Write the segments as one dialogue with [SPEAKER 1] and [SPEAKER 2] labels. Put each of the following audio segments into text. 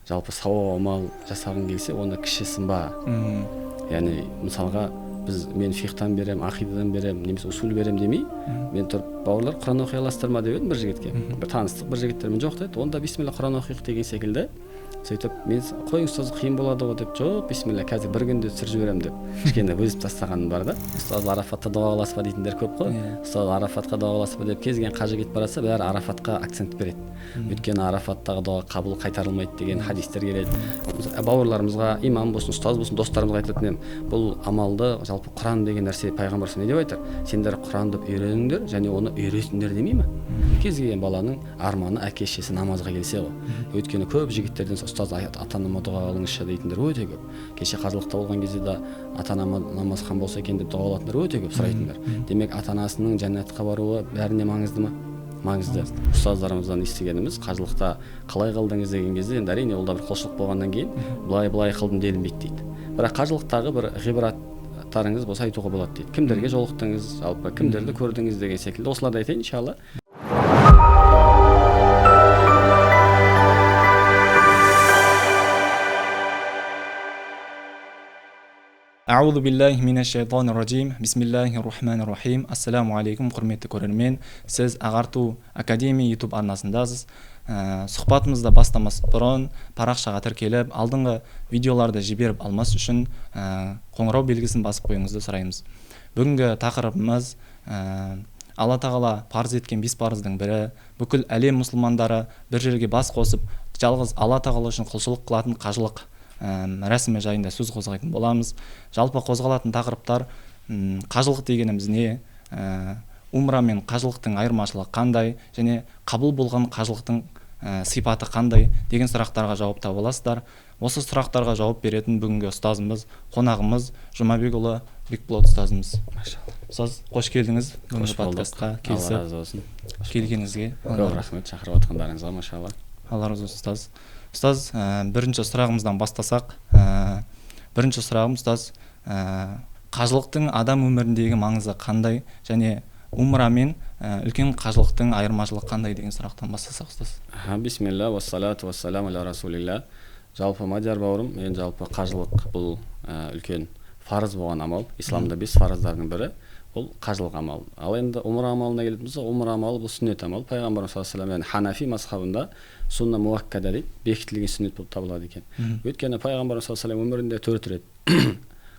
[SPEAKER 1] жалпы сауап амал жасағың келсе, оны кіші сынба. Яғни мысалға мен фихтан берем, ақидадан берем, немесе усул берем демей, мен тұрып бауырлар Құран оқи аласыздар ма деп едім бір жігітке. Бір таныстық бір жігіттермен жоқ деді. Онда бисмилля Құран оқиық деген секілді. Сөйтіп мен қой ұстаз қиын болады ғой деп, жоқ бисмилля қазір бір күнде түсіріп жіберем деп кішкене өзіп тастағаным бар да. Ұстаз Арафатта дұға қыласыз ба дейтіндер көп қой. Ұстаз Арафатқа дұға қыласыз ба деп кез келген қажы кетіп баратса, бәрі Арафатқа акцент береді. Өйткені Арафаттағы дұға қабыл қайтарылмайды деген хадистер келеді. Бауырларымызға, имам болсын, ұстаз болсын, достарымызға айтатын едім, бұл амалды жалпы Құран деген нәрсе пайғамбар не деп айтар? Сендер Құранды үйреніңдер және оны үйретіңдер демей ме? Кез келген баланың арманы әке-шешесі намазға келсе ғой. Өйткені көп жігіттерден ұстаз ата-анама дұға қылыңызшы дейтіндер өте көп. Кеше қажылықта болған кезде де ата-анама намазхан болса екен деп дұға қылатындар өте көп сұрайтындар. Демек ата-анасының жәннатқа баруы бәріне маңызды ма? Маңызды. Ұстаздарымыздан естігеніміз, қажылықта қалай қылдыңыз деген кезде, енді әрине ол да бір құлшылық болғаннан кейін былай қылдым делінбейді дейді. Бірақ қажылықтағы бір ғибраттарыңыз болса айтуға болады дейді. Кімдерге жолықтыңыз, жалпы кімдерді көрдіңіз деген секілді осыларды айтайын иншалла.
[SPEAKER 2] Аузу биллахи минаш шайтанир раджим. Бисмиллахир рахманир рахим. Ассаламу алейкум, құрметті көрермен. Сіз Ағарту Академия YouTube арнасындасыз. Сұхбатымызды бастамас бұрын парақшаға тіркеліп, алдыңғы видеоларды жіберіп алмас үшін қоңырау белгісін басып қойыңызды сұраймыз. Бүгінгі тақырыбымыз Алла тағала парыз еткен 5 парыздың бірі, бүкіл әлем мұсылмандары бір жерге бас қосып, жалғыз Алла тағала үшін құлшылық қылатын қажылық рәсімі жайында сөз қозғайтын боламыз. Жалпы қозғалатын тақырыптар қажылық дегеніміз не, умра мен қажылықтың айырмашылығы қандай, және қабыл болған қажылықтың сипаты қандай деген сұрақтарға жауап таба аласыздар. Осы сұрақтарға жауап беретін бүгінгі ұстазымыз, қонағымыз Жұмабекұлы Бекболат ұстазымыз. Ұстаз, қош келдіңіз бүгінгі подкастқа келгеніңізге.
[SPEAKER 1] Рахмет шақырып отқандарыңызға, машалла.
[SPEAKER 2] Алла разы болсын ұстаз. Ұстаз, бірінші сұрағымыздан бастасақ, бірінші сұрағым ұстаз, қажылықтың адам өміріндегі маңызы қандай, және умра мен үлкен қажылықтың айырмашылығы қандай деген сұрақтан бастасақ ұстаз.
[SPEAKER 1] Бисмилля, вассалату вассаламу аля расулилля. Жалпы Мадияр бауырым, мен жалпы қажылық бұл үлкен фарыз болған амал. Исламда 5 фарыздардың бірі бұл қажылық амал. Ал енді умра амалына келетін болса, умра амалы бұл сүннет амал. Пайғамбарымыз саллаллаху алейхи ва саллям Ханафи мазхабында сунна муаккада дейді, бекітілген сүннет болып табылады екен. Өйткені пайғамбарымыз саллаллаху алейхи ва саллям өмірінде 4 рет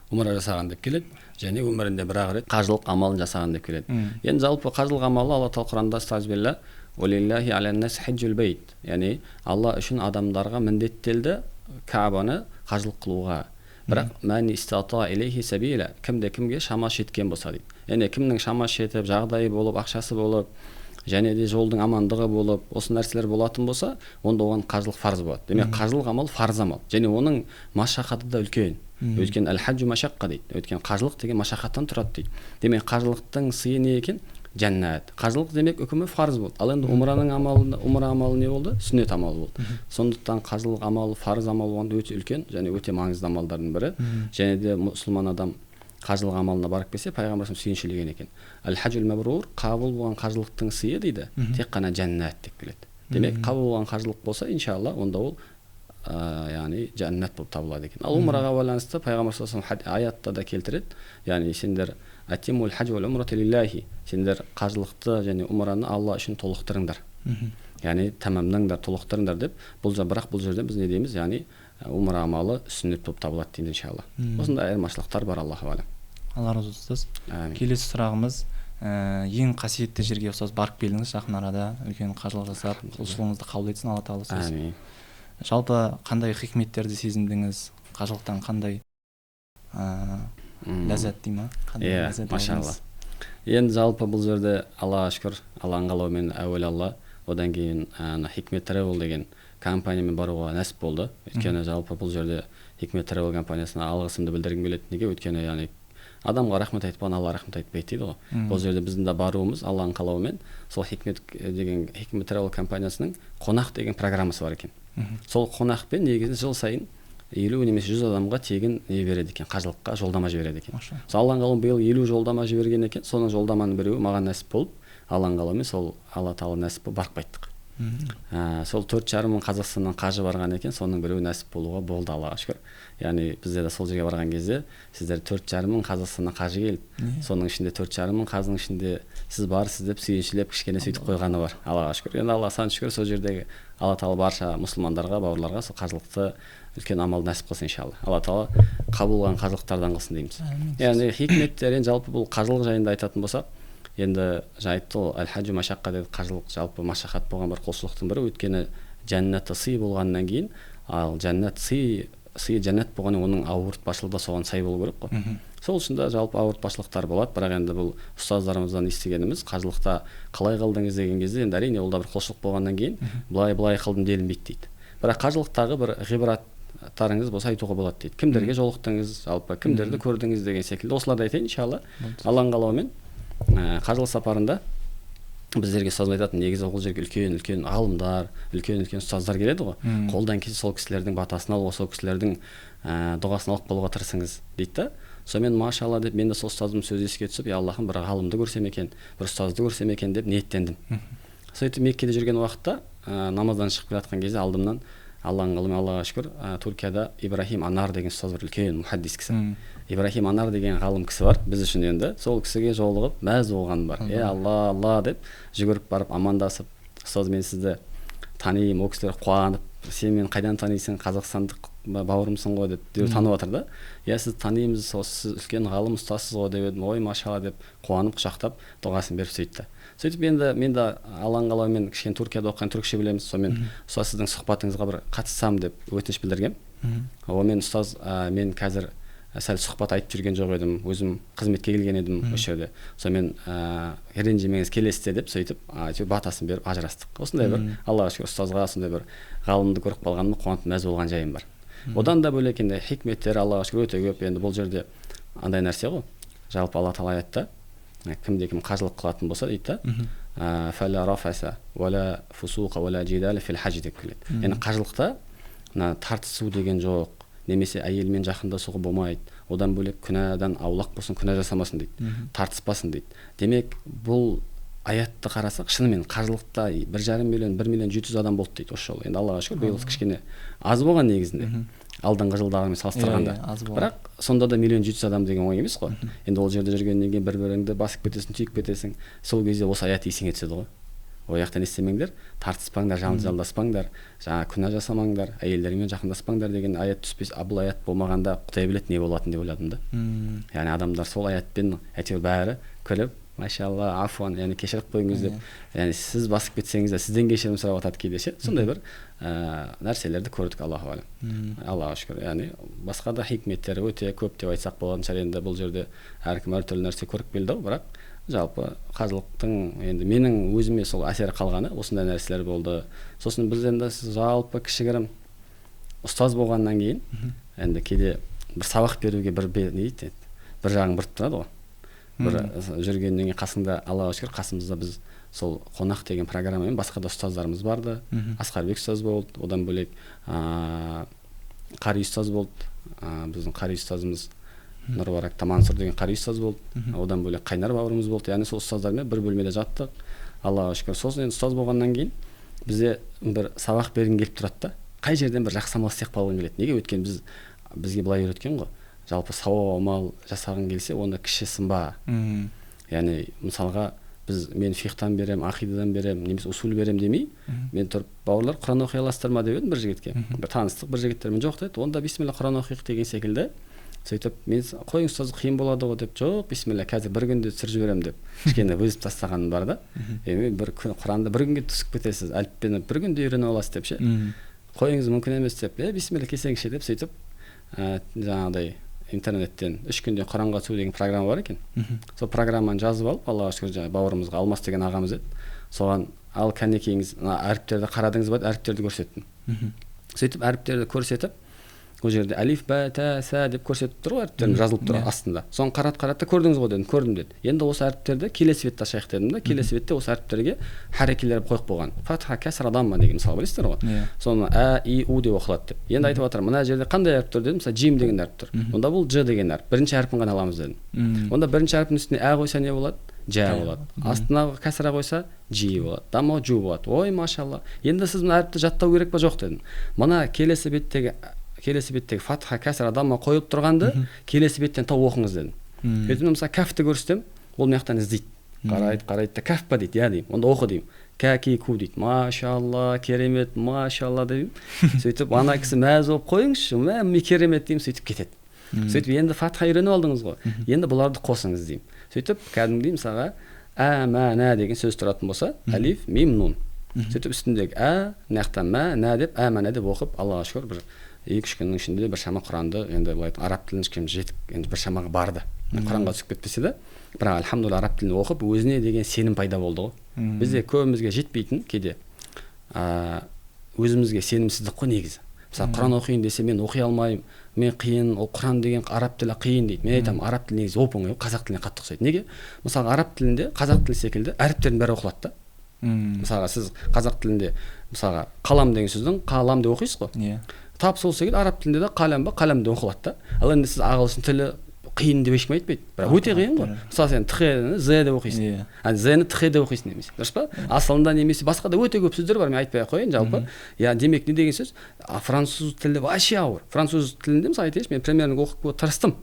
[SPEAKER 1] умра жасаған деп келеді, және өмірінде 1 рет қажылық амалын жасаған деп келеді. Енді жалпы қажылық амалы Алла тағала Құранда стазбилля «Уалиллахи аля-нас хиджул бейт», яғни Алла үшін адамдарға міндеттелді Каабаны қажылық қылуға. Бірақ мән истата илейхи сабила, кімде кімге шамасы жеткен болса дейді. Яғни кімнің шамасы жетіп, жағдайы болып, ақшасы болып, және де жолдың амандығы болып, осы нәрселер болатын болса, онда оған қажылық фарз болады. Демек қажылық амал фарз амал, және оның машақаты да үлкен. Өйткені әл-хаджу машаққа дейді. Өйткені қажылық деген машақаттан тұрады дейді. Демек қажылықтың сыйы не екен? Жәннат. Қажылық демек үкімі фарз болды. Ал енді умра амалы не болды? Сүннет амалы болды. Сондықтан қажылық амалы фарз амал болғанда өте үлкен және өте маңызды амалдардың бірі. Және де мұсылман адам қажылық амалына барып келсе, пайғамбарымыз сүйіншілеген екен. Әл-хаджул мабрур, қабыл болған қажылықтың сыйы дейді, тек қана жәннат деп келеді. Демек қабыл болған қажылық болса, иншалла, онда ол яғни жәннат болып табылады екен. Ал умраға байланысты пайғамбар аятта да келтіреді, яғни сендер аттимул хадж вал умрата лиллахи, сендер қажылықты және умраны Алла үшін толықтырыңдар. Яғни тамамдаңдар, толықтырыңдар деп, бірақ бұл жерде біз не дейміз, яғни умра амалы сүннет болып табылады дейміз иншалла. Осындай айырмашылықтар бар, Аллаху алам.
[SPEAKER 2] Алла разы болсын ұстаз. Келесі сұрағымыз, ең қасиетті жерге ұстаз барып келдіңіз, жақын арада үлкен қажылық жасап, құлшылығыңызды қабыл етсін Алла тағала сөз.
[SPEAKER 1] Амин.
[SPEAKER 2] Жалпы қандай хикметтерді сезіндіңіз, қажылықтан қандай ләззат дей ма?
[SPEAKER 1] Машалла. Енді жалпы бұл жерде Аллаға шүкір, Алланың қалауымен әуелі Алла, одан кейін Хикмет Travel деген компаниямен баруға нәсіп болды. Өйткені жалпы бұл жерде Хикмет Travel компаниясына алғысымды білдіргім келеді. Неге? Өйткені яғни адамға рахмет айтпаған Алла рахмет айтпайды дейді ғой. Бұл жерде біздің де баруымыз Алланың қалауымен сол Хикмет Travel компаниясының қонақ деген программасы бар екен. Сол қонақпен негізі жыл сайын 50 немесе 100 адамға тегін не береді екен, қажылыққа жолдама жібереді екен. Сол Алланың қалауымен биыл 50 жолдама жіберген екен. Соның жолдаманың біреуі маған нәсіп болып, Алланың қалауымен сол Алла тағала нәсіп болып барып қайттық. Сол 4,5 мың Қазақстаннан қажы барған екен, соның біреуі нәсіп болуға болды, Аллаға шүкір. Яғни бізде де сол жерге барған кезде сіздер 4,5 мың Қазақстаннан қажы келіп, соның ішінде 4,5 мың қазының ішінде сіз барсыз деп сүйіншілеп кішкене сөйтіп қойғаны бар, Аллаға шүкір. Енді Алла сан шүкір, сол жердегі Алла тағала барша мұсылмандарға, бауырларға сол қажылықты үлкен амал нәсіп қылсын иншалла. Алла тағала қабыл болған қажылықтардан қылсын дейміз. Яғни хикметтер, енді жалпы бұл қажылық жайында айтатын болсақ, енді жаңа айтты ғой, әл-хаджу машаққа деді, қажылық жалпы машақат болған бір құлшылықтың бірі. Өйткені жәннаты сый болғаннан кейін, ал жәннат сый жәннат болғаннан оның ауыртпашылығы да соған сай болу керек қой. Сол үшін де жалпы ауыртпашылықтар болады, бірақ енді бұл ұстаздарымыздан естігеніміз, қажылықта қалай қылдыңыз деген кезде, енді әрине ол да бір құлшылық болғаннан кейін былай қылдым делінбейді дейді. Бірақ қажылықтағы бір ғибраттарыңыз болса айтуға болады дейді. Кімдерге жолықтыңыз, жалпы кімдерді көрдіңіз деген секілді осыларды айтайын иншалла. Алланың қалауымен қажылық сапарында біздерге ұстазым айтатын, негізі ол жерге үлкен ғалымдар, үлкен ұстаздар келеді ғой. Қолдан келсе сол кісілердің батасын алып, сол кісілердің дұғасын алып қалуға тырысыңыз дейді да. Сонымен машалла деп мен де сол ұстазым сөзі еске түсіп, я Аллахым, бір ғалымды көрсем екен, бір ұстазды көрсем екен деп ниеттендім. Сөйтіп Меккеде жүрген уақытта намаздан шығып келе жатқан кезде алдымнан Алланың қалауымен, Аллаға шүкір, Түркияда Ибрахим Анар деген ұстаз бар, үлкен мухаддис кісі. Ибрахим Анар деген ғалым кісі бар, біз үшін енді. Сол кісіге жолығып, мәз болған бар. Алла деп жүгіріп барып амандасып, ұстаз, мен сізді танимын, ол кісілер қуанып, сен мені қайдан танисың, қазақстандық бауырымсың ғой деп танып жатыр да. Сіз танимыз, сіз үлкен ғалым ұстазсыз ғой деп едім. Ой, машалла деп қуанып, құшақтап, дұғасын беріп сөйтті. Сөйтіп енді мен де Алланың қалауымен кішкене Түркияда оқыған түркше білеміз, сонымен ұстаз сіздің сұхбатыңызға бір қатыссам деп өтініш білдіргем. Мен ұстаз, мен қазір сәл сұхбат айтып жүрген жоқ едім, өзім қызметке келген едім осы жерде. Сонымен ренжімеңіз, келесіде деп сөйтіп батасын беріп ажырастық. Осындай бір Аллаға шүкір ұстазға сондай бір ғалымды көріп қалғаныма қуанып мәз болған жайым бар. Одан да бөлек енді хикметтер Аллаға шүкір өте көп. Енді бұл жерде андай нәрсе ғой, жалпы Алла тағала аятта кімде-кім қажылық қылатын болса дейді да, фәлә рафаса вәлә фусуқа вәлә жидала фил хаж деп келеді. Яғни қажылықта тартысу деген жоқ, немесе әйелмен жақындасуға болмайды, одан бөлек күнәдан аулақ болсын, күнә жасамасын дейді, тартыспасын дейді. Демек бұл аятты қарасақ, шынымен қажылықта 1,5 миллион 1,700,000 адам болды дейді осы жолы. Енді Аллаға шүкір, биыл кішкене аз болған негізінде, алдыңғы жылдармен салыстырғанда. Бірақ сонда да 1,700,000 адам деген оңай емес қой. Енді ол жерде жүргеннен кейін бір-біріңді басып кетесің, түйіп кетесің. Сол кезде осы аят есіңе түседі ғой. Ояқтан естемеңдер, тартыспаңдар, жалдаспаңдар, жаңа күнә жасамаңдар, әйелдермен жақындаспаңдар деген аят түспес. Бұл аят болмағанда Құдай біледі не болатын деп ойладым да. Яғни адамдар сол аятпен әйтеуір бәрі күліп, машалла, афуан, яғни кешіріп қойыңыз деп, яғни сіз басып кетсеңіз де сізден кешірім сұрап жатады кейде ше. Сондай бір нәрселерді көрдік, Аллаху алем. Аллаға шүкір. Яғни басқа да хикметтері өте көп деп айтсақ болатын шығар. Енді бұл жерде әркім әртүрлі нәрсе көріп келді, бірақ жалпы қажылықтың енді менің өзіме сол әсері қалғаны осындай нәрселер болды. Сосын біз енді жалпы кішігірім ұстаз болғаннан кейін енді кейде бір сабақ беруге бір жағың біртіп тұрады ғой. Бір жүргеннен кейін қасыңда, Аллаға шүкір, қасымызда біз сол қонақ деген программамен басқа да ұстаздарымыз барды. Асқарбек ұстаз болды, одан бөлек қари ұстаз болды. Біздің қари ұстазымыз Нұрбарак Тамансұр деген қари ұстаз болды. Одан бөлек Қайнар бауырымыз болды. Яғни сол ұстаздармен бір бөлмеде жаттық. Аллаға шүкір. Сосын енді ұстаз болғаннан кейін бізде бір сабақ бергім келіп тұрады да. Қай жерден бір жақсы амал істеп қалғым келеді. Неге? Өйткені бізге былай үйреткен ғой. Жалпы сауап амал жасағың келсе, оны кіші сынба. Яғни мысалға мен фихтан берем, ақидадан берем, немесе усул берем демей, мен тұрып, бауырлар, Құран оқи аласыздар ма деп едім бір жігітке. Бір таныстық бір жігіттермен, жоқ деді. Онда бисмилля Құран оқиық деген секілді. Сөйтіп, мен қойың ұстазы қиын болады ғой деп, жоқ, бисмилля, қазір бір күнде түсіріп жіберем деп, кішкене өзіп тастағаным бар да. Бір күн Құранды бір күнге түсіп кетесіз, әліппені бір күнде үйреніп аласыз деп ше. Қойыңыз мүмкін емес деп, бисмилля келсеңізші деп сөйтіп, жаңағыдай интернеттен 3 күнде Құранға түсу деген программа бар екен. Сол программаны жазып алып, Аллаға шүкір, бауырымызға Алмас деген ағамыз еді. Соған ал кәнекейіңіз, әріптерді қарадыңыз ба, әріптерді көрсеттім. Сөйтіп әріптерді көрсетіп, ол жерде әлиф, бә, тә, сә деп көрсетіп тұр ғой, әріптердің жазылып тұр астында. Соны қарат көрдіңіз ғой дедім, көрдім деді. Енді осы әріптерді келесі бетте ашайық дедім да, келесі бетте осы әріптерге харекелер қойып қойған. Фатха, кәсра, дамма деген мысалы білесіздер ғой. Соны ә, и, у деп оқылады деп. Енді айтып жатырмын, мына жерде қандай әріп тұр дедім, мысалы джим деген әріп тұр. Онда бұл ж деген әріп. Бірінші әріпін ғана аламыз дедім. Онда бірінші әріптің үстіне ә қойса не болады? жа болады. Астына кәсіра қойса жи болады. Дамо жу болады. Ой, машалла. Енді сіз мына әріпті жаттау керек па? Жоқ дедім. Мына келесі беттегі фатха, кәсіра, дамо қойып тұрғанды келесі беттен тауып оқыңыз дедім. Сөйтіп мысалы кәфті көрсетем, ол мынаяқтан іздейді. Қарайды да кәф па дейді, я деймін. Онда оқы деймін. Кәки ку дейді. Машалла, керемет, машалла деймін. Сөйтіп ана кісі мәз болып қойыңызшы, мә керемет деймін, сөйтіп кетеді. Сөйтіп енді фатха үйреніп алдыңыз ғой. Енді бұларды қосыңыз деймін. Сөйтіп кәдімгідей мысалға әмәнә деген сөз тұратын болса, әлиф, мим, нун. Сөйтіп үстіндегі мынаяқта мә деп әмәнә деп оқып, Аллаға шүкір, бір 2-3 күннің ішінде бір шама Құранды, енді былай араб тілін кішкене жетіп, енді бір шамаға барды. Құранға түсіп кетпесе де, бірақ альхамдулилля араб тілін оқып, өзіне деген сенім пайда болды ғой. Бізде көбімізге жетпейтін кейде өзімізге сенімсіздік қой негізі. Мысалы Құран оқиын десе мен оқи алмаймын, мен қиын, ол Құран деген араб тілі қиын дейді. Мен айтамын, араб тілі негізі оп-оңай, қазақ тіліне қатты ұқсайды. Неге? Мысалы араб тілінде қазақ тілі секілді әріптердің бәрі оқылады да. Мысалға сіз қазақ тілінде мысалға қалам деген сөздің қалам деп оқисыз ғой. Тап сол секілді араб тілінде де қалам ба қалам деп оқылады да. Ал енді сіз ағылшын тілі қиын деп ешкім айтпайды. Бірақ өте қиын ғой. Мысалы сен тх-ны з деп оқисың. з-ны тх деп оқисың немесе. Дұрыс па? Асылында немесе басқа да өте көп сөздер бар, мен айтпай ақ қояйын жалпы. Я демек не деген сөз? Француз тілі вообще ауыр. Француз тілінде мысалы айтайыншы, мен примерно оқып тырыстым.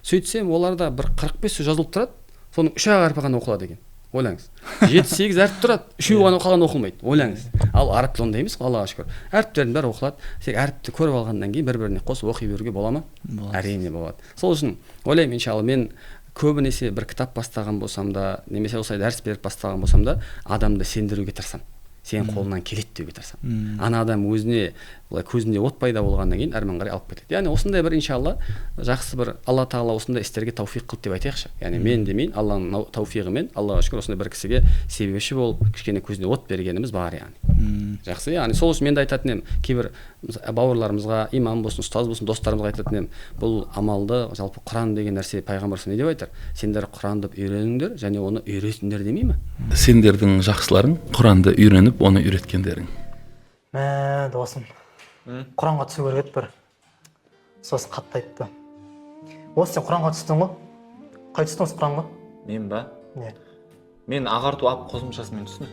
[SPEAKER 1] Сөйтсем, оларда бір 45 сөз жазылып тұрады, соның 3-ақ әрпі ғана оқылады екен. Ойлаңыз. 7-8 әріп тұрады, 3-і ғана қалған оқылмайды. Ойлаңыз. Ал араб тілі ондай емес, Аллаға шүкір. Әріптердің бәрі оқылады. Тек әріпті көріп алғаннан кейін бір-біріне қосып оқи беруге бола ма? Әрине болады. Сол үшін ойлаймын, иншалла, мен көбінесе бір кітап бастаған болсам да, немесе осылай дәріс беріп бастаған болсам да, адамды сендіруге тырысамын. Сен қолынан келеді деуге тырысамын. Ана адам өзіне былай көзінде от пайда болғаннан кейін әрмен қарай алып кетеді. Яғни осындай бір иншалла жақсы бір Алла тағала осындай істерге тауфиқ қылды деп айтайықшы. Яғни мен демейін, Алланың тауфиғымен, Аллаға шүкір, осындай бір кісіге себепші болып, кішкене көзіне от бергеніміз бар яғни. Жақсы, яғни сол үшін мен де айтатын едім, кейбір бауырларымызға, имам болсын, ұстаз болсын, достарымызға айтатын едім, бұл амалды, жалпы Құран деген нәрсе пайғамбар не деп айтар? Сендер Құранды үйреніңдер және оны үйретіңдер демей ме?
[SPEAKER 3] Сендердің жақсыларың Құранды үйреніп, оны үйреткендерің.
[SPEAKER 4] Мә, досым. Құранға түсу керек еді бір. Сосын қатты айтты. Осы сен Құранға түстің ғой? Қай түстің осы Құранға?
[SPEAKER 2] Мен ба?
[SPEAKER 4] Не?
[SPEAKER 2] Мен ағарту ап қосымшасымен түстім.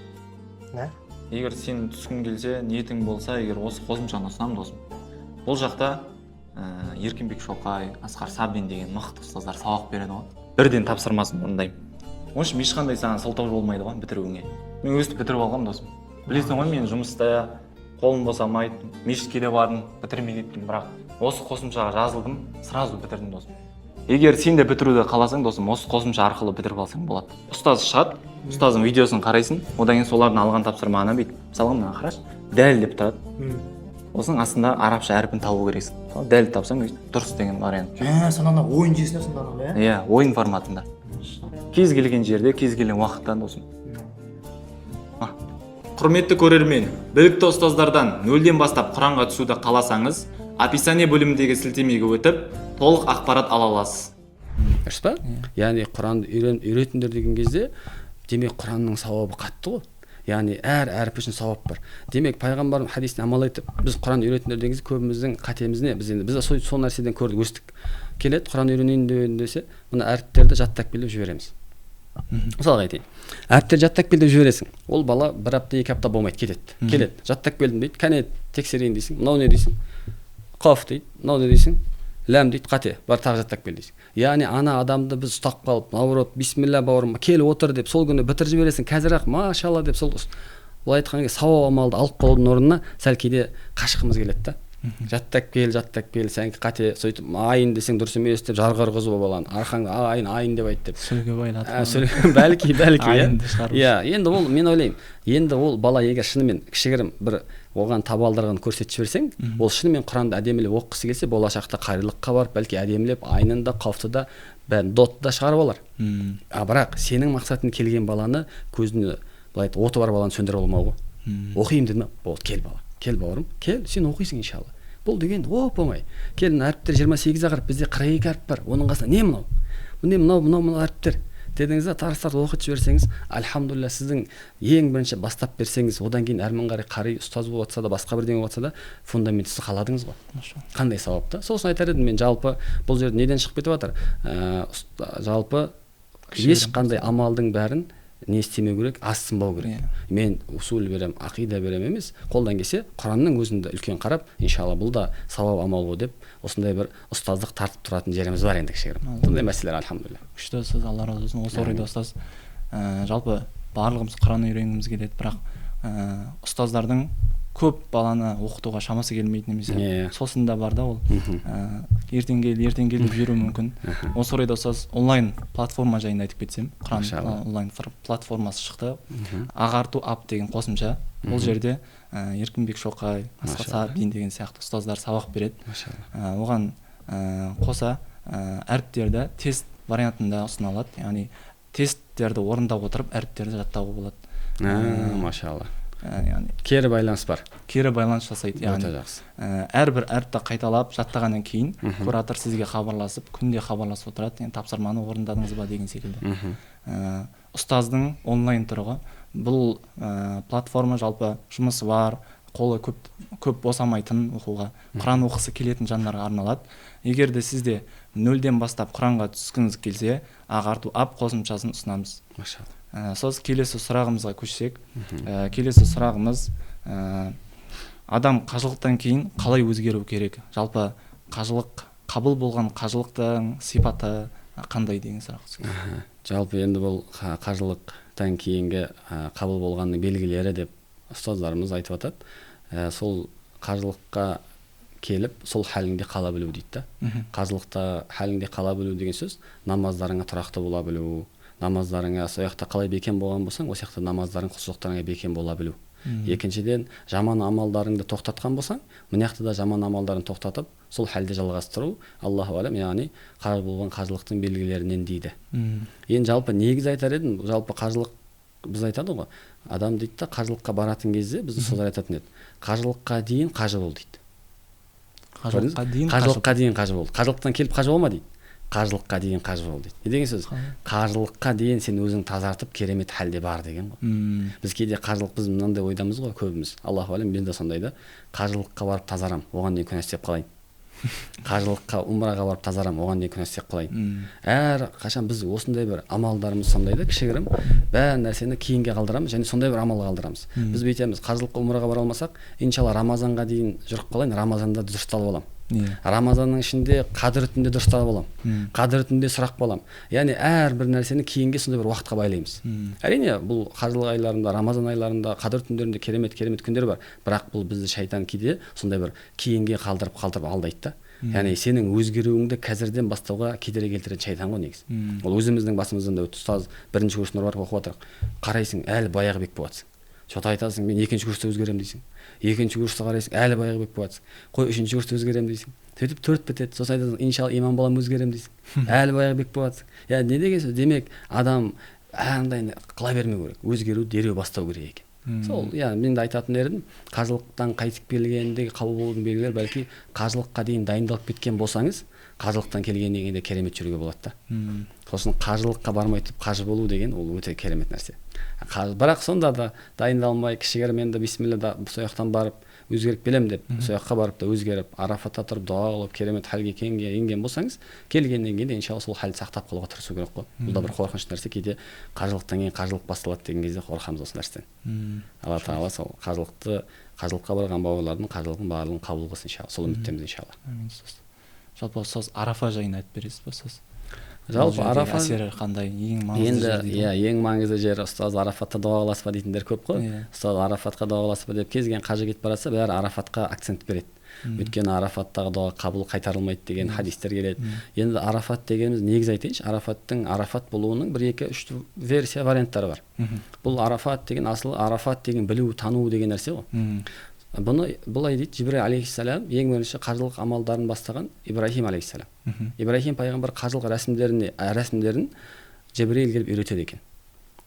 [SPEAKER 4] Не?
[SPEAKER 2] Егер сен түскің келсе, ниетің болса, егер осы қосымшаны ұсынамын досым. Бұл жақта Еркінбек Шоқай, Асқар Сабин деген мықты ұстаздар сабақ береді ғой. Бірден тапсырмасын орындаймын. Оның үшін ешқандай саған сылтау болмайды ғой бітіруіңе. Мен өстіп бітіріп алғам досым. Білесің ғой, мен жұмыста қолым босамайды, мешітке де бардым, бітірмей кеттім, бірақ осы қосымшаға жазылдым, сразу бітірдім досым. Егер сен де бітіруді қаласаң досым, осы қосымша арқылы бітіріп алсаң болады. Ұстаз шығады, ұстаздың видеосын қарайсың, одан кейін солардың алған тапсырманы бүйтіп, мысалға мына қарашы, дәл деп тұрады. Осының астында арабша әрпін табу керексің. Дәл тапсаң дұрыс деген вариант.
[SPEAKER 4] Сонда ойын жүйесінде сонда ғой, иә?
[SPEAKER 2] Иә, ойын форматында. Кез келген жерде, кез келген уақытта досым. Құрметті көрермен, білікті ұстаздардан 0-ден бастап Құранға түсуді қаласаңыз, описание бөліміндегі сілтемеге өтіп, толық ақпарат ала аласыз.
[SPEAKER 1] Дұрыс па? Яғни Құранды үйретіңдер деген кезде, демек Құранның сауабы қатты ғой. Яғни әр әріп үшін сауап бар. Демек пайғамбардың хадисіне амал етіп, біз Құран үйретіңдер деген кезде көбіміздің қатеміз не? Біз сол нәрседен көрдік, өстік. Келеді, Құран үйренейін десе, мына әріптерді жаттап келіп жібереміз. Мысалға айтайын, әріптер жаттап келді жібересің, ол бала 1 апта 2 апта болмайды, кетеді. Келеді, жаттап келдім дейді, кәне тексерейін дейсің, мынау не дейсің, қоф дейді, мынау не дейсің, ләм дейді, қате, бар тағы жаттап кел дейсің. Яғни ана адамды біз ұстап қалып, наоборот, бисмилля бауырым, кел отыр деп, сол күні бітіріп жібересің, қазір-ақ машалла деп, сол былай айтқанға сауап амалды алып қалудың орнына сәл кейде қашқымыз келеді да. Жаттап кел, сәнкі қате, сөйтіп айын десең дұрыс емес деп жарғыр қызу баланы, арқаңда айын деп айт деп.
[SPEAKER 2] Сөзге байлатып.
[SPEAKER 1] Бәлки, иә. Енді ол, мен ойлаймын, енді ол бала егер шынымен кішігірім бір оған табалдырығын көрсетіп жіберсең, ол шынымен Құранды әдемілеп оқығысы келсе, болашақта қарилыққа барып, бәлки әдемілеп айнын да, қауфты да, дотты да шығарып алар. Бірақ сенің мақсатың келген баланы көзіне былай оты бар баланы сөндіріп алмау ғой. Оқимын дедім, болды, кел бала. Кел бауырым, кел, сен оқисың иншалла. Бұл деген оп-оңай. Кел, әріптер 28 әріп, бізде 42 әріп бар. Оның қасында не мынау? Міне мынау әріптер. Дедіңіз де тарыстарды оқытып жіберсеңіз, альхамдулилля, сіздің ең бірінші бастап берсеңіз, одан кейін әрмен қарай ұстаз болып жатса да, басқа бірдеңе болып жатса да, фундаментісі қаладыңыз ғой. Қандай сауап та? Сол үшін айтар едім, мен жалпы бұл жерде неден шығып кетіп жатыр? Жалпы ешқандай амалдың бәрін не істемеу керек, асынбау керек. Мен усул берем, ақида берем емес, қолдан келсе Құранның өзінде үлкен қарап, иншалла бұл да сауап амал ғой деп, осындай бір ұстаздық тартып тұратын жеріміз бар енді кішігірім. Сондай мәселелер альхамдулилля.
[SPEAKER 2] Күшті ұстаз, алла разы болсын. Осы орайда ұстаз, жалпы барлығымыз Құран үйренгіміз келеді, бірақ ұстаздардың көп баланы оқытуға шамасы келмейді, немесе сосын да бар да ол. Ертең кел деп жүруі мүмкін. Осы орайда ұстаз, онлайн платформа жайында айтып кетсем, Құран онлайн платформасы шықты. Ағарту ап деген қосымша. Ол жерде Еркінбек Шоқай, Асқар Сабин деген сияқты ұстаздар сабақ береді. Оған қоса әріптерді тест вариантында ұсыналады. Яғни тесттерді орындап отырып әріптерді жаттауға болады.
[SPEAKER 1] Машалла.
[SPEAKER 2] Яғни
[SPEAKER 1] кері байланыс бар.
[SPEAKER 2] Кері байланыс жасайды.
[SPEAKER 1] Яғни
[SPEAKER 2] әрбір әріпті қайталап жаттағаннан кейін куратор сізге хабарласып, күнде хабарласып отырады. Тапсырманы орындадыңыз ба деген секілді. Ұстаздың онлайн тұрығы. Бұл платформа жалпы жұмысы бар, қолы көп босамайтын оқуға, Құран оқысы келетін жандарға арналады. Егер де сізде нөлден бастап Құранға түскіңіз келсе, ағарту ап қосымшасын ұсынамыз. Соз келесі сұрағымызға көшсек, келесі сұрағымыз, адам қажылықтан кейін қалай өзгеру керек? Жалпы қабыл болған қажылықтың сипаты қандай деген сұрақ?
[SPEAKER 1] Жалпы енді бұл қажылықтан кейінгі қабыл болғанның белгілері деп ұстаздарымыз айтып атады. Сол қажылыққа келіп, сол хәліңде қала білу дейді. Қажылықта хәліңде қала білу деген сөз, намаздарыңа тұрақты бола білу, намаздарыңа сол жақта қалай бекем болған болсаң, осы жақта намаздарың құлшылықтарыңа бекем бола білу. Екіншіден, жаман амалдарыңды тоқтатқан болсаң, мына жақта да жаман амалдарын тоқтатып, сол хәлде жалғастыру, Аллаху алам, яғни қабыл болған қажылықтың белгілерінен дейді. Енді жалпы негіз айтар едім, жалпы қажылық біз айтады ғой, адам дейді да, қажылыққа баратын кезде біздің ұстаздар айтатын еді, қажылыққа дейін қажы бол дейді. Қажылыққа дейін қажы бол. Қажылықтан келіп қажы болма дейді. Қажылыққа дейін қажы бол дейді. Не деген сөз? Қажылыққа дейін сен өзің тазартып керемет халде бар деген ғой. Біз кейде қажылық, біз мынандай ойдамыз ғой көбіміз. Аллаху алам, мен де сондай да. Қажылыққа барып тазарам, оған дейін күнә істеп қалайын. Қажылыққа, умраға барып тазарам, оған дейін күнә істеп қалайын. Әр қашан біз осындай бір амалдарымыз сондай да, кішігірім, бәрі нәрсені кейінге қалдырамыз, және сондай бір амалға қалдырамыз. Біз бүйтеміз, қажылыққа, умраға бара алмасақ, иншалла Рамазанға дейін жүріп қалайын, Рамазанда дұрысталып аламын. Рамазанның ішінде қадір түнде дұрысталып аламын. Қадір түнде сұрақ боламын. Яғни әрбір нәрсені кейінге сондай бір уақытқа байлаймыз. Әрине, бұл қажылық айларында, Рамазан айларында, қадір түндерінде керемет күндер бар. Бірақ бұл бізді шайтан кейде сондай бір кейінге қалдырып алдайды да. Яғни сенің өзгеруіңді қазірден бастауға кедергі келтіретін шайтан ғой негізі. Ол өзіміздің басымыздан да өтті. Ұстаз бірінші курс барып оқып отырық. Қарайсың, әлі баяғы бек болатсың. Что-то айтасың, мен екінші курста өзгерем дейсің. Екінші курста қарайсың, әлі баяғы бек болатсың. Қой, үшінші курста өзгерем дейсің. Сөйтіп 4 бітеді. Сосын айтасың, иншалла имам балам өзгерем дейсің. Әлі баяғы бек болатсың. Я не деген сөз? Демек, адам андай қыла бермеу керек. Өзгеру дереу бастау керек екен. Сол, мен де айтатын едім, қажылықтан қайтып келгендегі қабыл болудың белгілері, бәлки қажылыққа дейін дайындалып кеткен болсаңыз, қажылықтан келгеннен кейін де керемет жүруге болады да. Сосын қажылыққа бармай тұрып қажы болу деген ол өте керемет нәрсе. Бірақ сонда да дайындалмай, кішігірім енді бисмилля да сол жақтан барып өзгеріп келем деп, сол жаққа барып та өзгеріп, Арафатта тұрып дуа қылып, керемет халге енген болсаңыз, келгеннен кейін де иншалла сол халді сақтап қалуға тырысу керек қой. Бұл да бір қорқынышты нәрсе, кейде қажылықтан кейін қажылық басталады деген кезде қорқамыз осы нәрседен. Алла тағала сол қажылыққа барған бауырлардың қажылығын барлығын қабыл қылсын иншалла. Сол үміттеміз иншалла.
[SPEAKER 2] Жалпы ұстаз Арафа жайында айтып бересіз бе ұстаз?
[SPEAKER 1] Жалпы Арафа
[SPEAKER 2] әсері қандай, ең маңызды жер дейді.
[SPEAKER 1] Енді ең маңызды жер ұстаз Арафатта дуаласпа дейтіндер көп қой. Ұстаз Арафатқа дуаласпа деп кез келген қажы кетіп баратса, бәрі Арафатқа акцент береді. Өйткені Арафаттағы дуа қабыл қайтарылмайды деген хадистер келеді. Енді Арафат дегеніміз негіз айтайыншы, Арафат болуының 1-2-3 версия варианттары бар. Бұл Арафат деген асылы Арафат деген білу, тану деген нәрсе ғой. Бұны былай дейді, Жибрил алейхиссалам ең бірінші қажылық амалдарын бастаған Ибрахим алейхиссалам. Ибрахим пайғамбар қажылық рәсімдерін Жибрил келіп үйретеді екен.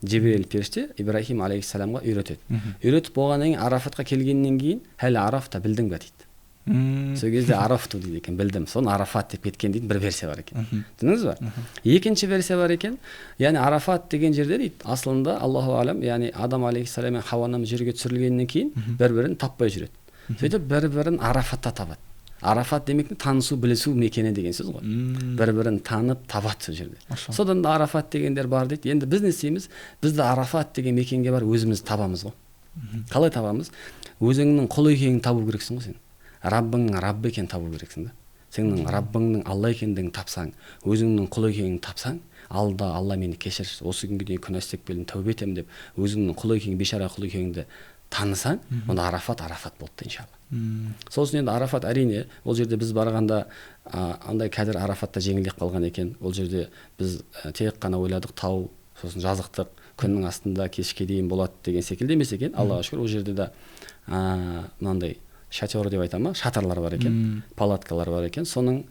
[SPEAKER 1] Жибрил періште Ибрахим алейхиссаламға үйретеді. Үйретіп болғаннан кейін Арафатқа келгеннен кейін, «Хәл Арафта білдің бе?» дейді. Сол кезде Арафту дейді екен, білдім. Соны Арафат деп кеткен дейтін бір версия бар екен. Түсіндіңіз ба? Екінші версия бар екен. Яғни Арафат деген жерде дейді, асылында Аллаху алам, яғни Адам алейхиссалам мен Хауа анамыз жерге түсірілгеннен кейін бір-бірін таппай жүреді. Сөйтіп бір-бірін Арафатта табады. Арафат демек танысу, білісу мекені деген сөз ғой. Бір-бірін танып, табады сол жерде. Содан да Арафат дегендер бар дейді. Енді біз не істейміз? Бізді Арафат деген мекенге бар өзіміз табамыз ғой. Қалай табамыз? Өзіңнің құл екенін табу керексің ғой сен. Раббыңның Раббы екенін табу керексің да. Сенің Раббыңның Алла екендігін тапсаң, өзіңнің құл екенін тапсаң, Алла мені кешір, осы күнге дейін күнә істеп келдім, тәубе етемін деп, өзіңнің құл екенін, бейшара құл екеніңді танысаң, онда Арафат болды иншалла. Сол үшін енді Арафат әрине, ол жерде біз барғанда андай қазір Арафатта жеңілдеп қалған екен. Ол жерде біз тек қана ойладық тау, сосын жазықтық, күннің астында кешке дейін болады деген секілді емес екен. Аллаға шүкір, ол жерде де мынандай шатер деп айтама, шатырлар бар екен, палаткалар бар екен. Соның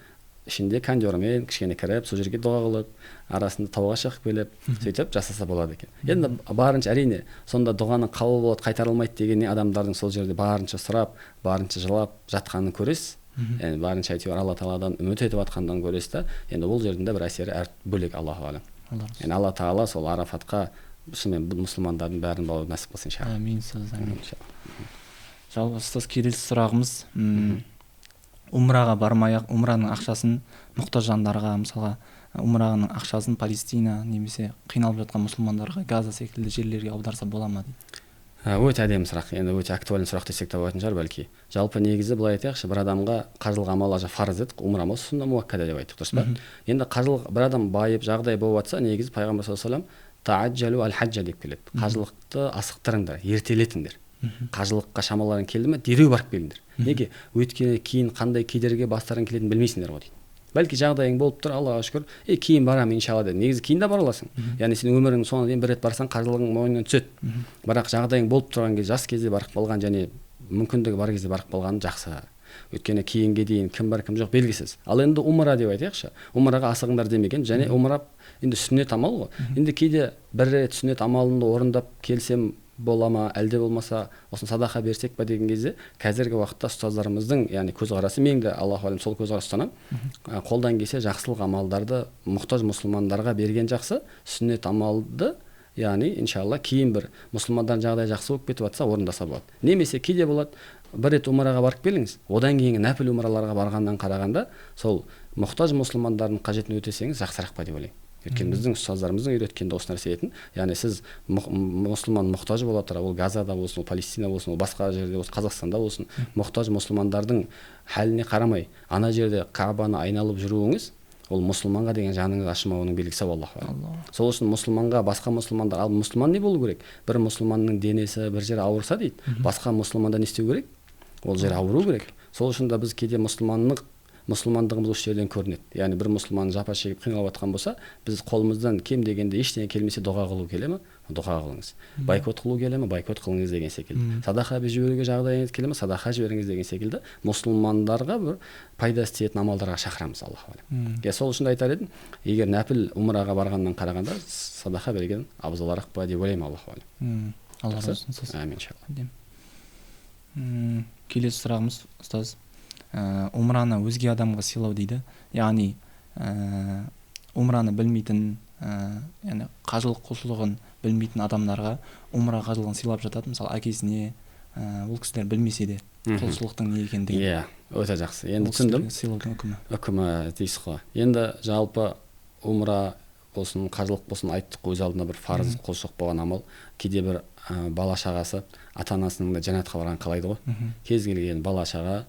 [SPEAKER 1] ішінде кондермен кішкене кіріп, сол жерге дұға қылып, арасында тауға шығып келіп, сөйтіп жасаса болады екен. Енді барынша әрине, сонда дұғаның қабыл болады, қайтарылмайды дегеннен адамдардың сол жерде барынша сұрап, барынша жылап жатқанын көресіз. Yani барынша әйтеуір Алла Тағаладан үміт етіп жатқандан көресіз да, енді бұл жердің де бір әсері бөлек, Аллаху алам. Yani Алла Тағала сол Арафатқа шынымен мұсылмандардың бәрін баруды нәсіп қылсын иншалла.
[SPEAKER 2] Амин, амин. Жалпы ұстаз, келесі сұрағымыз, умраға бармай-ақ умраның ақшасын мұқтаж жандарға, мысалға умраның ақшасын Палестина немесе қиналып жатқан мұсылмандарға Газа секілді жерлерге аударса бола ма дейді.
[SPEAKER 1] Өте әдемі сұрақ, енді өте актуальный сұрақ десек те болатын шығар бәлки. Жалпы негізі былай айтайықшы, бір адамға қажылық амал фарыз дедік, умра ма, сүнна муаккада деп айттық, дұрыс па? Енді қажылық бір адам байып жағдай болып жатса, негізі пайғамбар саллаллаху алейхи ва саллям таажжалу аль-хаджа деп келеді. Қажылықты асықтырыңдар, ертелетіңдер. Қажылыққа шамаларың келді ме, дереу барып келіңдер. Неге? Өйткені кейін қандай кедергі бастарың келетінін білмейсіңдер ғой дейді. Бәлки жағдайың болып тұр, Аллаға шүкір, кейін барамын иншалла деді. Негізі кейін де бара аласың. Яғни сен өміріңнің соңына дейін бір рет барсаң, қажылығың мойнынан түседі. Бірақ жағдайың болып тұрған кезде, жас кезде барып қалған және мүмкіндігі бар кезде барып қалғаны жақсы. Өйткені кейінге дейін кім бар кім жоқ белгісіз. Ал енді умра деп айтайықшы. Умраға асығыңдар демеген, және умра енді сүннет амал ғой. Енді кейде бір рет сүннет амалымды орындап келсем бола ма, әлде болмаса осыны садақа берсек па деген кезде, қазіргі уақытта ұстаздарымыздың, яғни көзқарасы, мен де Аллаху алейм сол көзқарас ұстанамын. Қолдан келсе жақсылық амалдарды мұқтаж мұсылмандарға берген жақсы, сүннет амалды, яғни иншалла кейін бір мұсылмандардың жағдайы жақсы болып кетіп жатса орындаса болады. Немесе кейде болады, бір рет умраға барып келіңіз, одан кейінгі нәпіл умраларға барғаннан қарағанда, сол мұқтаж мұсылмандардың қажетін өтесеңіз жақсырақ па деп ойлаймын. Өйткені біздің ұстаздарымыздың үйреткенде осы нәрсе етін, яғни сіз мұсылман мұқтаж бола тұра, ол Газада болсын, ол Палестина болсын, ол басқа жерде болсын, Қазақстанда болсын, мұқтаж мұсылмандардың хәліне қарамай, ана жерде Каабаны айналып жүруіңіз, ол мұсылманға деген жаныңыз ашымауының белгісі, Аллаху алейхи. Сол үшін мұсылманға басқа мұсылмандар, ал мұсылман не болу керек? Бір мұсылманның денесі бір жері ауырса дейді, басқа мұсылманда не істеу керек? Ол жер ауыру керек. Сол үшін де біз кейде мұсылмандығымыз осы жерден көрінеді. Яғни бір мұсылман жапа шегіп қиналып жатқан болса, біз қолымыздан кем дегенде ештеңе келмесе дұға қылу келе ме? Дұға қылыңыз. Байкот қылу келе ме? Байкот қылыңыз деген секілді. Садақа жіберуге жағдайыңыз келе ме? Садақа жіберіңіз деген секілді мұсылмандарға бір пайда істейтін амалдарға шақырамыз, Аллаху алейхи. Сол үшін айтар едім, егер нәпіл умраға барғаннан қарағанда садақа берген абзалырақ па деп ойлаймын, Аллаху алейхи.
[SPEAKER 2] Алла разы болсын.
[SPEAKER 1] Амин иншалла.
[SPEAKER 2] Келесі сұрағымыз, ұстаз, умраны өзге адамға сыйлау дейді. Яғни умраны білмейтін, яғни қажылық құлшылығын білмейтін адамдарға умра қажылығын сыйлап жатады. Мысалы әкесіне, ол кісілер білмесе де құлшылықтың не екендігін.
[SPEAKER 1] Иә, өте жақсы. Енді түсіндім.
[SPEAKER 2] Сыйлаудың үкімі.
[SPEAKER 1] Үкімі дейсіз ғой. Енді жалпы умра болсын, қажылық болсын, айттық, өз алдына бір парыз құлшылық болған амал. Кейде бір бала шағасы ата-анасының да жәннатқа барғанын қалайды ғой. Кез келген бала шаға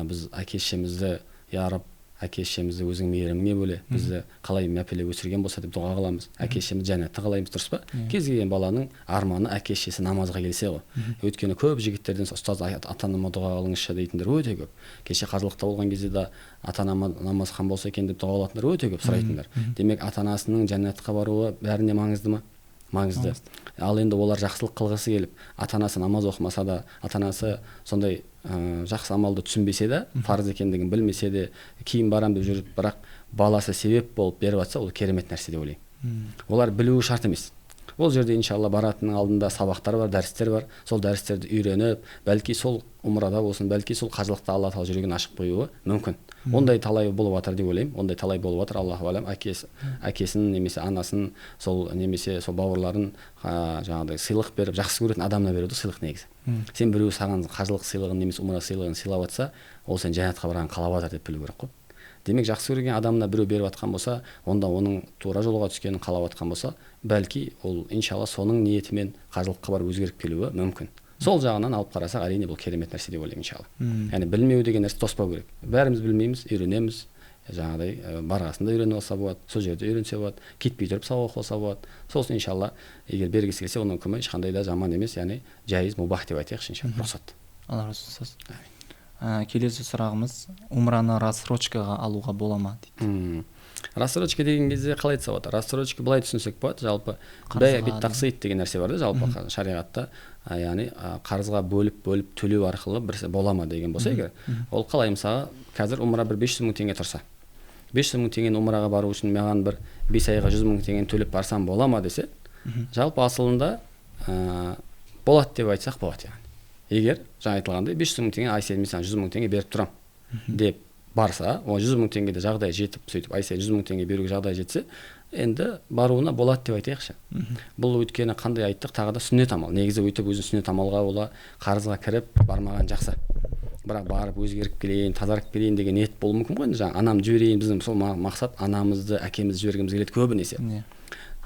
[SPEAKER 1] біз әке-шешемізді, я Рабб, әке-шешемізді өзің мейіріміңе бөле, бізді қалай мәпелеп өсірген болса деп дұға қыламыз. Әке-шешемізді жәннатта қалаймыз, дұрыс па? Кез келген баланың арманы әке-шешесі намазға келсе ғой. Өйткені көп жігіттерден ұстаз ата-анама дұға қылыңызшы дейтіндер өте көп. Кеше қажылықта болған кезде де ата-анама намазхан болса екен деп дұға қылатындар өте көп сұрайтындар. Демек ата-анасының жәннатқа баруы бәріне маңызды ма? Маңызды. Ал енді олар жақсылық қылғысы келіп, ата-анасы намаз оқымаса да, ата-анасы сондай жақсы амалды түсінбесе де, парыз екендігін білмесе де, кейін барам деп жүріп, бірақ баласы себеп болып беріп жатса, ол керемет нәрсе деп ойлаймын. Олар білуі шарт емес. ол жерде иншалла баратынның алдында сабақтар бар, дәрістер бар. Сол дәрістерді үйреніп, бәлки сол умрада болсын, бәлки сол қажылықта Алла тағала жүрегін ашып қоюы мүмкін. Ондай талай болып жатыр деп ойлаймын. Ондай талай болып жатыр, Аллаху алам. Әкесін немесе анасын, сол немесе сол бауырларын жаңағыдай сыйлық беріп, жақсы көретін адамына береді сыйлық негізі. Сен біреу саған қажылық сыйлығын немесе умра сыйлығын сыйлап жатса, ол сен жәннатқа барған қалап жатыр деп білу керек қой. Демек жақсы көрген адамына біреу беріп жатқан болса, онда оның тура жолға түскенін қалап жатқан болса, бәлки ол иншалла соның ниетімен қажылыққа барып өзгеріп келуі мүмкін. Сол жағынан алып қарасақ, әрине бұл керемет нәрсе деп ойлаймын иншалла. Яғни білмеу деген нәрсе тоспау керек. Бәріміз білмейміз, үйренеміз. Жаңағыдай барғасында үйреніп алса болады, сол жерде үйренсе болады, кетпей тұрып сауап оқыса болады. Сосын иншалла, егер бергісі келсе, оның үкімі ешқандай да жаман емес, яғни жайыз мубах деп айтайықшы иншалла, рұқсат.
[SPEAKER 2] Алла разы болсын. Келесі сұрағымыз, умраны рассрочкаға алуға бола ма дейді.
[SPEAKER 1] Рассрочка деген кезде қалай айтса болады? Рассрочка былай түсінсек болады, жалпы бәйбит тақсид деген нәрсе бар да, жалпы шариғатта, яғни қарызға бөліп төлеу арқылы бір бола ма деген болса егер, ол қалай, мысалы қазір умра бір 500 мың теңге тұрса, 500 мың теңгені умраға бару үшін маған бір 5 айға 100 мың теңгені төлеп барсам бола ма десе, жалпы асылында болады деп айтсақ болады. Яғни егер жаңа айтылғандай 500 мың теңге ай сайын мен 100 мың теңге беріп тұрам деп барса, ол 100 мың теңгеде жағдай жетіп, сөйтіп ай сайын 100 мың теңге беруге жағдай жетсе, енді баруына болады деп айтайықшы. Бұл өйткені қандай айттық, тағы да сүннет амал. Негізі өйтіп өзін сүннет амалға ола қарызға кіріп бармаған жақсы. Бірақ барып өзгеріп келейін, тазарып келейін деген ниет болуы мүмкін ғой. Жаңа анамды жіберейін, біздің сол мақсат анамызды, әкемізді жібергіміз келеді көбінесе.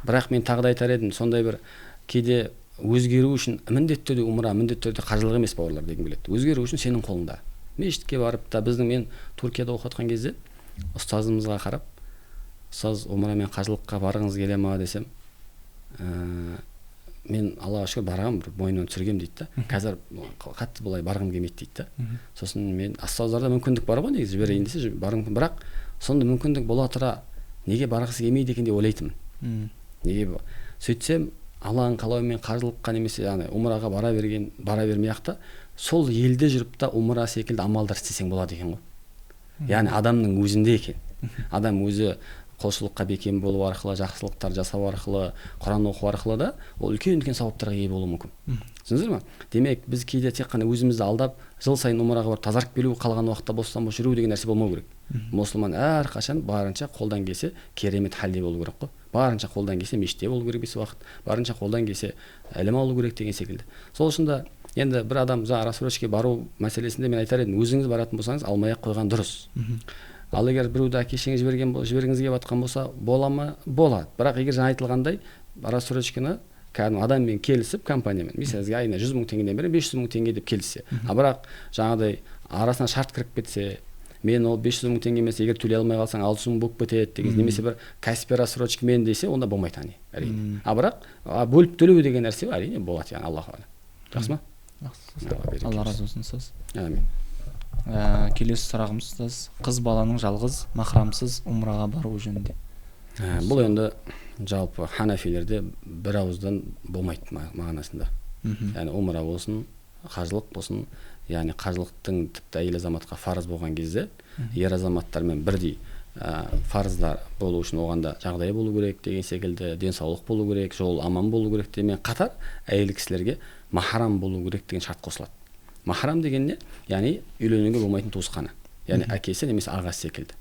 [SPEAKER 1] Бірақ мен тағы да айтар едім, сондай бір кейде өзгеру үшін міндетті түрде умра, міндетті түрде қажылық емес бауырлар дегім келеді. Өзгеру үшін сенің қолыңда. Мешітке барып та мен Түркияда оқытқан кезде ұстазымызға қарап, ұстаз умрамен қажылыққа барғыңыз келе ма десем, мен Аллаға шүкір барғам, бір мойнымнан түсіргем дейді да. Қазір қатты былай барғым келмейді дейді да. Сосын мен ұстаздарда мүмкіндік бар ғой, негізі жіберейін десе барғым, бірақ сонда мүмкіндік бола тұра неге барғысы келмейді екен деп ойлайтынмын. Неге сөйтсем Алланың қалауымен қажылыққа немесе яғни умраға бара бермей-ақ та сол елде жүріп та умра секілді амалдар істесең болады екен ғой. Яғни адамның өзінде екен. Адам өзі құлшылыққа бекем болу арқылы, жақсылықтар жасау арқылы, Құран оқу арқылы да ол үлкен сауаптарға ие болуы мүмкін. Түсіндіңіздер ме? Демек біз кейде тек қана өзімізді алдап, жыл сайын умраға барып тазарып келу, қалған уақытта бостан бос жүру деген нәрсе болмау керек. Мұсылман әрқашан барынша қолдан келсе керемет халде болу керек қой. Барынша қолдан келсе мешітте болу керек бес уақыт, барынша қолдан келсе ілім алу керек деген секілді. Сол үшін да енді бір адам рассрочкаға бару мәселесінде мен айтар едім, өзіңіз баратын болсаңыз алмай-ақ қойған дұрыс. Ал егер біреуді әке-шеңіз жібергіңіз келіп жатқан болса, бола ма? Болады. Бірақ егер жаңа айтылғандай рассрочканы кәдімгі адаммен келісіп, компаниямен, мысалы сізге айына 100 мың теңгеден бері 500 мың теңге деп келіссе, бірақ жаңағыдай арасына шарт кіріп кетсе, мен ол 500 мың теңге емес, егер төлей алмай қалсаң 600 мың болып кетеді деген, немесе бір кәсіпкер рассрочкамен десе, онда болмайды әрине. Бірақ бөліп төлеу деген нәрсе әрине болады, яғни Аллаху алам. Жақсы ма?
[SPEAKER 2] Алла разы болсын сіз.
[SPEAKER 1] Амин.
[SPEAKER 2] Келесі сұрағымыз сіз, қыз баланың жалғыз махрамсыз умраға бару жөнінде.
[SPEAKER 1] Бұл енді жалпы ханафилерде бір ауыздан болмайды мағынасында. Яғни умра болсын, қажылық болсын, яғни қажылықтың тіпті әйел азаматқа фарыз болған кезде ер азаматтармен бірдей фарыздар болу үшін оғанда жағдай болу керек деген секілді, денсаулық болу керек, жол аман болу керек демен қатар әйел кісілерге махрам болу керек деген шарт қосылады. Махрам деген не? Яғни үйленуге болмайтын туысқаны. Яғни әкесі немесе ағасы секілді.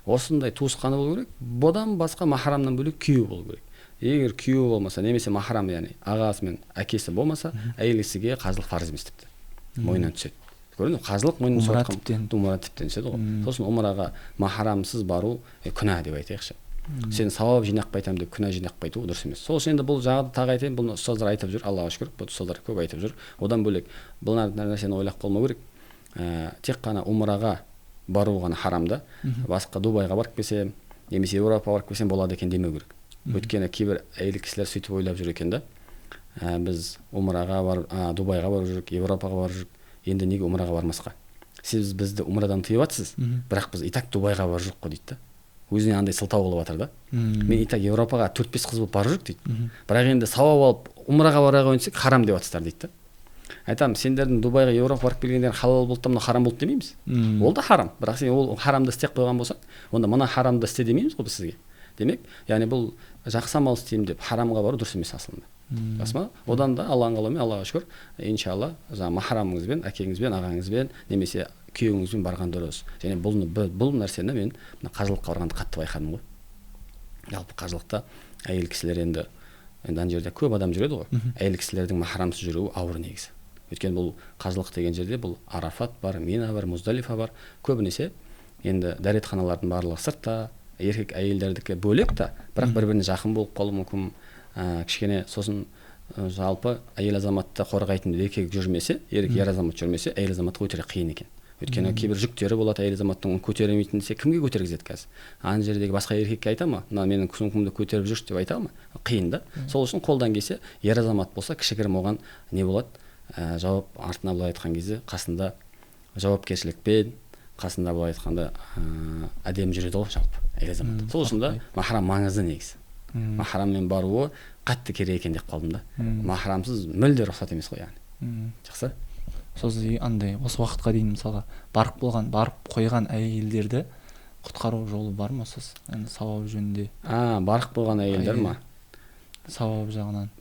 [SPEAKER 1] Осындай туысқаны болу керек. Бұдан басқа махрамнан бөлек күйеу болу керек. Егер күйеу болмаса, немесе махрам, яғни ағасы мен әкесі болмаса, әйел кісіге қажылық фарыз емес тіпті. Мойнынан түседі. Көрдіңіз, қажылық мойнынан түседі. Умра тіптен түседі ғой. Сосын умраға махрамсыз бару күнә деп айтайықшы. Сен сауап жинақпай айтамын деп күнә жинақпай айту дұрыс емес. Сол үшін енді бұл жағды тағы айтайын, бұл ұстаздар айтып жүр, Аллаға шүкір, бұл ұстаздар көп айтып жүр. Одан бөлек бұл нәрсені ойлап қалмау керек. Тек қана умраға бару ғана харамда, басқа Дубайға барып келсем, немесе Еуропаға барып келсем болады екен демеу керек. Өйткені кейбір әйел кісілер сөйтіп ойлап жүр екен да. Біз умраға барып, Дубайға барып жүрік, Еуропаға барып жүрік, енді неге умраға бармасқа? Сіз бізді умрадан тыйып жатсыз, бірақ біз итак Дубайға барып жүрік қой дейді. Өзіне андай сылтау болып жатыр да. Мен итак Еуропаға 4-5 қыз болып барып жүрік дейді. Бірақ енді сауап алып умраға бара қойынсек харам деп жатсыздар дейді. Айтамын, сендердің Дубайға, Еуропаға барып келгендер халал болды да, мына харам болды демейміз. Ол да харам. Бірақ сен ол харамды істеп қойған болсаң, онда мына харамды істе демейміз ғой біз сізге. Демек, яғни бұл жақсы амал істеймін деп харамға бару дұрыс емес асылында. Рас па? Одан да Алланың қалауымен, Аллаға шүкір, иншалла, жаңағы махрамыңызбен, әкеңізбен, ағаңызбен, немесе күйеуіңізбен барған дұрыс. Және бұл нәрсені мен қажылыққа барғанда қатты байқадым ғой. Жалпы қажылықта әйел кісілер енді ана жерде көп адам жүреді ғой. Әйел кісілердің махрамсыз жүруі ауыр негізі. Өйткені бұл қажылық деген жерде бұл Арафат бар, Мина бар, Муздалифа бар. Көбінесе енді дәретханалардың барлығы сыртта, еркек әйелдердікі бөлек та, бірақ бір-біріне жақын болып қалуы мүмкін. Кішкене сосын жалпы әйел азаматты қорғайтын еркек жүрмесе, ер азамат жүрмесе, әйел азаматқа өте қиын екен. Өйткені кейбір жүктері болады, әйел азаматтың оны көтеремейтін десе, кімге көтергізеді қазір? Ана жердегі басқа еркекке айта ма? Мына менің сумкамды көтеріп жүрші деп айта ма? Қиын да. Сол үшін қолдан келсе, ер азамат болса, кішігірім оған не болады? Жауап артына былай айтқан кезде қасында жауапкершілікпен, қасында былай айтқанда әдемі жүреді ғой жалпы әйел азамат. Сол үшін да махрам маңызды негізі. Махраммен баруы қатты керек екен деп қалдым да. Махрамсыз мүлде рұқсат емес қой яғни. Жақсы.
[SPEAKER 2] Сосын андай осы уақытқа дейін мысалға барып қойған әйелдерді құтқару жолы бар ма сіз? Енді сауап жөнінде.
[SPEAKER 1] Барып қойған әйелдер ма?
[SPEAKER 2] Сауап жағынан.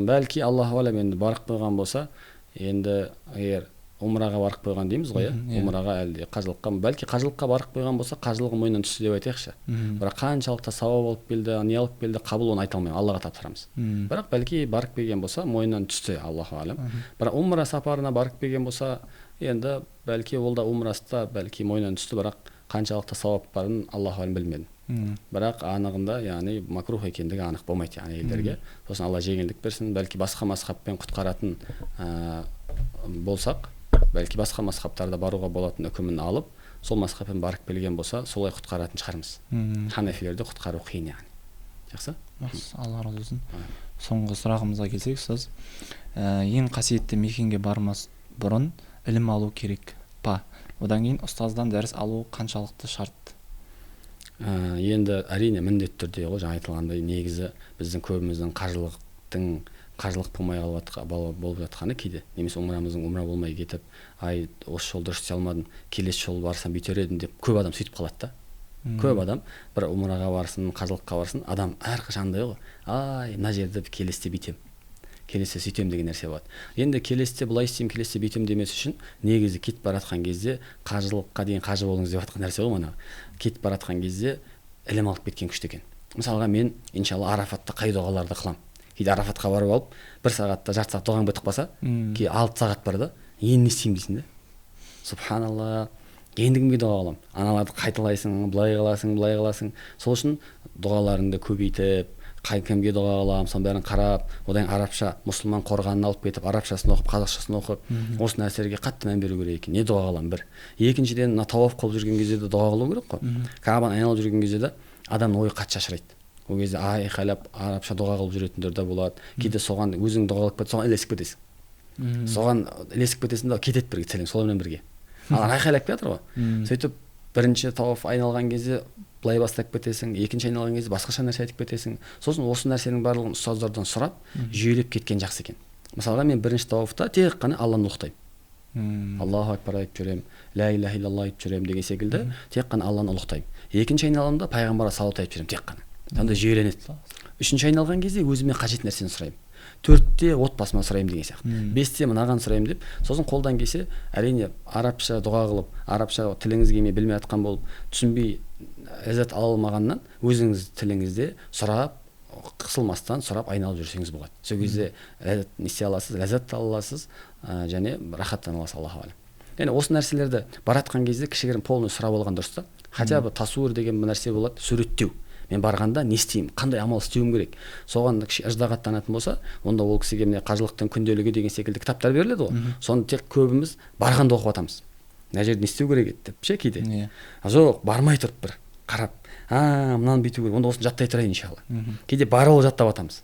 [SPEAKER 1] Бәлки Аллаху алам, енді барып қойған болса, енді егер умраға барып қойған дейміз ғой, умраға әлде қажылыққа, бәлки қажылыққа барып қойған болса, қажылығы мойнынан түсті деп айтайықшы. Бірақ қаншалықты сауап алып келді, не алып келді, қабыл, оны айта алмаймын, Аллаға тапсырамыз. Бірақ бәлки барып келген болса, мойнынан түсті, Аллаху алам. Бірақ умра сапарына барып келген болса, енді бәлки ол да умрасында бәлки мойнынан түсті, бірақ қаншалықты сауап барын Аллаху алам білмедім. Бірақ анығында, яғни макрух екендігі анық болмайды, яғни әйелдерге. Сосын Алла жеңілдік берсін, бәлки басқа мазхабпен құтқаратын болсақ, бәлки басқа мазхабтарда баруға болатын үкімін алып, сол мазхабпен барып келген болса, солай құтқаратын шығармыз. Ханафилерді құтқару қиын яғни. Жақсы?
[SPEAKER 2] Алла разы болсын. Соңғы сұрағымызға келсек, сіз ең қасиетті мекенге бармас бұрын ілім алу керек па? Одан кейін ұстаздан дәріс алу қаншалықты шарт?
[SPEAKER 1] Енді әрине міндетті түрде ғой, жаңа айтылғандай, негізі біздің көбіміздің қажылық болмай болып жатқаны кейде, немесе умрамыздың умра болмай кетіп, осы жол дұрыс істей алмадым, келесі жол барсам бүйтер едім деп көп адам сөйтіп қалады да. Көп адам бір умраға барсын, қажылыққа барсын, адам әрқашандай ғой, мына жерде келесіде бүйтем, келесіде сөйтем деген нәрсе болады. Енді келесіде былай істеймін, келесіде бүйтем демес үшін негізі кетіп баратқан кезде қажылыққа дейін қажы болыңыз деп жатқан нәрсе ғой, мына кетіп баратқан кезде ілім алып кеткен күшті екен. Мысалға мен иншалла Арафатта қай дұғаларды қыламын. Кейде Арафатқа барып алып, 1 сағатта жарты сағат дұғаң бітіп қалса, кейде 6 сағат бар да, енді не істеймін дейсің де. Субханалла, енді кімге дұға қыламын? Аналарды қайталайсың, былай қаласың. Сол үшін дұғаларыңды көбейтіп, кімге дұға қыламын, соның бәрін қарап, одан арабша мұсылман қорғанын алып кетіп, арабшасын оқып, қазақшасын оқып, осы нәрселерге қатты мән беру керек екен. Не дұға қыламын бір. Екіншіден, мына тауаф қылып жүрген кезде де дұға қылу керек қой. Каабаны айналып жүрген кезде де адамның ойы қатты шашырайды. Ол кезде айқайлап арабша дұға қылып жүретіндер де болады. Кейде соған өзің дұға қылып кетсең, соған ілесіп кетесің. Соған ілесіп кетесің де кетеді бірге целең, солармен бірге. Ал айқайлап жатыр ғой. Сөйтіп бірінші тауаф айналған кезде былай бастап кетесің, екінші айналған кезде басқаша нәрсе айтып кетесің. Сосын осы нәрсенің барлығын ұстаздардан сұрап, жүйелеп кеткен жақсы екен. Мысалға мен бірінші тауафта тек қана Алланы ұлықтаймын. Аллаху акбар айтып жүремін, ла илаха илlalloh айтып жүремін деген секілді, тек қана Алланы ұлықтаймын. Екінші айналымда пайғамбарға салауат айтып жүремін, тек қана. Сонда жүйеленеді. Үшінші айналған кезде өзіме қажет нәрсені сұраймын. 4-те отбасыма сұраймын деген сияқты. 5-те мынаған сұраймын деп, сосын қолдан келсе, әрине арабша дұға қылып, арабша тіліңіз келмей білмей жатқан болып, түсінбей ләззат ала алмағаннан өзіңіз тіліңізде сұрап, қысылмастан сұрап айналып жүрсеңіз болады. Сол кезде не істей аласыз, ләззат ала аласыз, және рахаттана аласыз, Аллаху алам. Яғни осы нәрселерді баратқан кезде кішігірім полный сұрап алған дұрыс та. Хотя бы тасуир деген нәрсе болады, суреттеу. Мен барғанда не істеймін, қандай амал істеуім керек. Соған ыждағаттанатын болса, онда ол кісіге міне қажылықтың күнделігі деген секілді кітаптар беріледі ғой. Соны тек көбіміз барғанда оқып жатамыз. Мына жерде не істеу керек еді деп ше кейде. Жоқ, бармай тұрып бір қарап, мынаны бүйту керек, онда осыны жаттай тұрайын иншалла. Кейде барып жаттап жатамыз.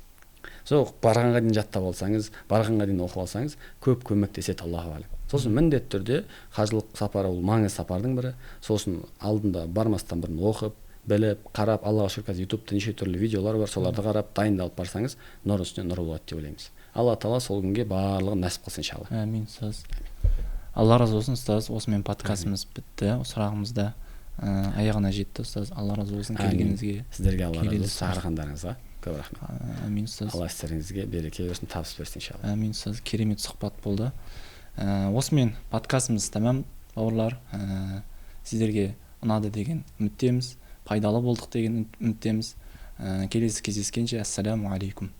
[SPEAKER 1] Жоқ, барғанға дейін жаттап алсаңыз, барғанға дейін оқып алсаңыз, көп көмектеседі, Аллаху алам. Сосын міндетті түрде қажылық сапары ол маңызды сапардың бірі. Сосын алдында бармастан бұрын оқып, біліп, қарап, Аллаға шүкір, қазір ютубта неше түрлі видеолар бар, соларды қарап, дайындалып барсаңыз, нұр үстіне нұр болады деп ойлаймыз. Алла Тағала сол күнге барлығын нәсіп қылсын иншалла.
[SPEAKER 2] Әмин, ұстаз. Алла разы болсын, ұстаз. Осымен подкастымыз бітті. Сұрағымыз да аяғына жетті, ұстаз. Алла разы болсын келгеніңізге.
[SPEAKER 1] Сіздерге Алла разы болсын шақырғандарыңызға. көп рахмет.
[SPEAKER 2] Амин ұстаз.
[SPEAKER 1] Алла істеріңізге береке берсін, табыс берсін иншалла.
[SPEAKER 2] Амин ұстаз. Керемет сұхбат болды. Осымен подкастымыз тәмам бауырлар. Сіздерге ұнады деген үміттеміз, пайдалы болдық деген үміттеміз. Келесі кездескенше, ассаламу алейкум.